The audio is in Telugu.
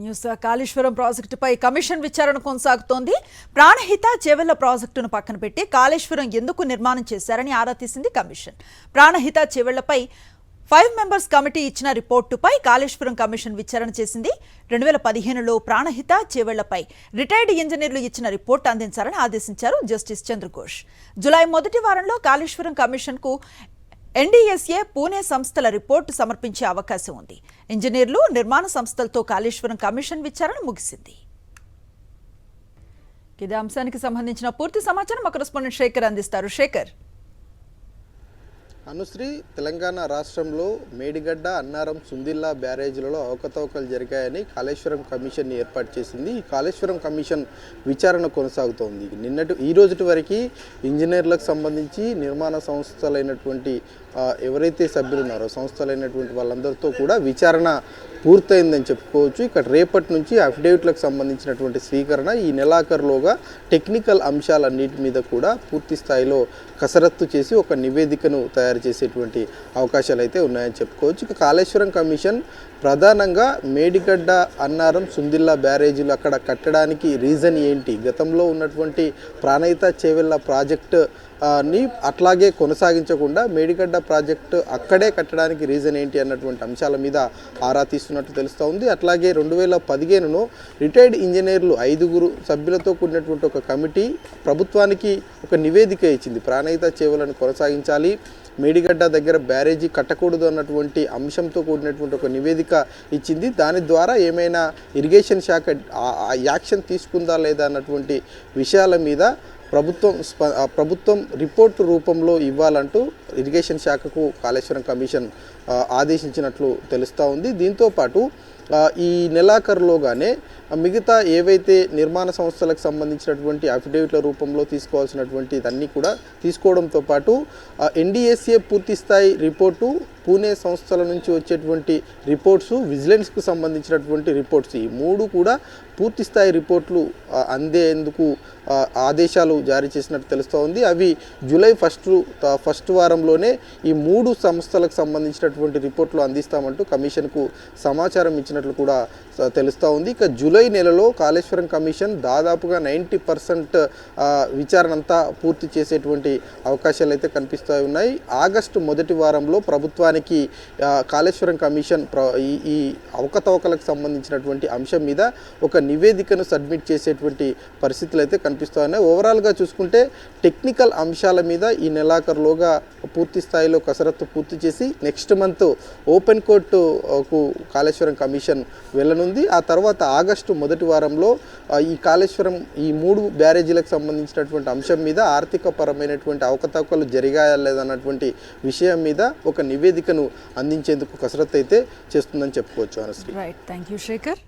న్యూస్ కాళేశ్వరం ప్రాజెక్టుపై కమిషన్ విచారణ కొనసాగుతోంది. ప్రాణహిత చేవెళ్ల ప్రాజెక్టును పక్కన పెట్టి కాళేశ్వరం ఎందుకు నిర్మాణం చేశారని ఆరా తీసింది కమిషన్. ప్రాణహిత చేవెళ్లపై 5 మెంబర్స్ కమిటీ ఇచ్చిన రిపోర్టుపై కాళేశ్వరం కమిషన్ విచారణ చేసింది. 2015లో ప్రాణహిత చేవెళ్లపై రిటైర్డ్ ఇంజనీర్లు ఇచ్చిన రిపోర్టు అందించాలని ఆదేశించారు జస్టిస్ చంద్రఘోష్. జులై మొదటి వారంలో కాళేశ్వరం కమిషన్కు ఎన్డీఎస్ఏ పూణే సంస్థల రిపోర్టు సమర్పించే అవకాశం ఉంది. ఇంజనీర్లు, నిర్మాణ సంస్థలతో కాళేశ్వరం కమిషన్ విచారణ ముగిసింది. ఇదే అంశానికి సంబంధించిన పూర్తి సమాచారం మా కరెస్పాండెంట్ శేఖర్ అందిస్తారు. శేఖర్. అనుశ్రీ, తెలంగాణ రాష్ట్రంలో మేడిగడ్డ, అన్నారం, సుందిల్లా బ్యారేజీలలో అవకతవకలు జరిగాయని కాళేశ్వరం కమిషన్ ఏర్పాటు చేసింది. ఈ కాళేశ్వరం కమిషన్ విచారణ కొనసాగుతోంది. ఈ రోజుటి వరకు ఇంజనీర్లకు సంబంధించి నిర్మాణ సంస్థలైనటువంటి ఎవరైతే సభ్యులు ఉన్నారో సంస్థలైనటువంటి వాళ్ళందరితో కూడా విచారణ పూర్తయిందని చెప్పుకోవచ్చు. ఇక్కడ రేపటి నుంచి అఫిడవిట్లకు సంబంధించినటువంటి స్వీకరణ, ఈ నెలాఖరులోగా టెక్నికల్ అంశాలన్నిటి మీద కూడా పూర్తి స్థాయిలో కసరత్తు చేసి ఒక నివేదికను తయారు చేసేటువంటి అవకాశాలు అయితే ఉన్నాయని చెప్పుకోవచ్చు. ఇక కాళేశ్వరం కమిషన్ ప్రధానంగా మేడిగడ్డ, అన్నారం, సుందిల్లా బ్యారేజీలు అక్కడ కట్టడానికి రీజన్ ఏంటి, గతంలో ఉన్నటువంటి ప్రాణహిత చేవెళ్ల ప్రాజెక్టు ని అట్లాగే కొనసాగించకుండా మేడిగడ్డ ప్రాజెక్టు అక్కడే కట్టడానికి రీజన్ ఏంటి అన్నటువంటి అంశాల మీద ఆరా తీస్తున్నట్టు తెలుస్తూ ఉంది. అట్లాగే 2015లో రిటైర్డ్ ఇంజనీర్లు 5 సభ్యులతో కూడినటువంటి ఒక కమిటీ ప్రభుత్వానికి ఒక నివేదిక ఇచ్చింది. ప్రాణహిత చేవెళ్లను కొనసాగించాలి, మేడిగడ్డ దగ్గర బ్యారేజీ కట్టకూడదు అన్నటువంటి అంశంతో కూడినటువంటి ఒక నివేదిక ఇచ్చింది. దాని ద్వారా ఏమైనా ఇరిగేషన్ శాఖ యాక్షన్ తీసుకుందా లేదా అన్నటువంటి విషయాల మీద ప్రభుత్వం రిపోర్టు రూపంలో ఇవ్వాలంటూ ఇరిగేషన్ శాఖకు కాళేశ్వరం కమిషన్ ఆదేశించినట్లు తెలుస్తూ ఉంది. దీంతోపాటు ఈ నెలాఖరులోగానే మిగతా ఏవైతే నిర్మాణ సంస్థలకు సంబంధించినటువంటి అఫిడవిట్ల రూపంలో తీసుకోవాల్సినటువంటి ఇదన్నీ కూడా తీసుకోవడంతో పాటు ఎన్డీఎస్ఏ పూర్తి స్థాయి రిపోర్టు, పూణే సంస్థల నుంచి వచ్చేటువంటి రిపోర్ట్స్, విజిలెన్స్కు సంబంధించినటువంటి రిపోర్ట్స్, ఈ 3 కూడా పూర్తి స్థాయి రిపోర్ట్లు అందేందుకు ఆదేశాలు జారీ చేసినట్టు తెలుస్తూ ఉంది. అవి జూలై ఫస్ట్ వారంలోనే ఈ 3 సంస్థలకు సంబంధించినటువంటి రిపోర్ట్లు అందిస్తామంటూ కమిషన్కు సమాచారం ఇచ్చినట్లు కూడా తెలుస్తూ ఉంది. ఇక జూలై నెలలో కాళేశ్వరం కమిషన్ దాదాపుగా 90% విచారణ అంతా పూర్తి చేసేటువంటి అవకాశాలు అయితే కనిపిస్తూ ఉన్నాయి. ఆగస్టు మొదటి వారంలో ప్రభుత్వానికి కాళేశ్వరం కమిషన్ ఈ అవకతవకలకు సంబంధించినటువంటి అంశం మీద ఒక నివేదికను సబ్మిట్ చేసేటువంటి పరిస్థితులు అయితే కనిపిస్తూ ఉన్నాయి. ఓవరాల్గా చూసుకుంటే టెక్నికల్ అంశాల మీద ఈ నెలాఖరులోగా పూర్తి స్థాయిలో కసరత్తు పూర్తి చేసి నెక్స్ట్ మంత్ ఓపెన్ కోర్టుకు కాళేశ్వరం కమిషన్ వెళ్ళనుంది. ఆ తర్వాత ఆగస్టు మొదటి వారంలో ఈ కాళేశ్వరం ఈ 3 బ్యారేజీలకు సంబంధించినటువంటి అంశం మీద ఆర్థిక పరమైనటువంటి అవకతవకలు జరిగాయా లేదన్నటువంటి విషయం మీద ఒక నివేదికను అందించేందుకు కసరత్తు అయితే చేస్తుందని చెప్పుకోవచ్చు. Right, thank you Shekhar.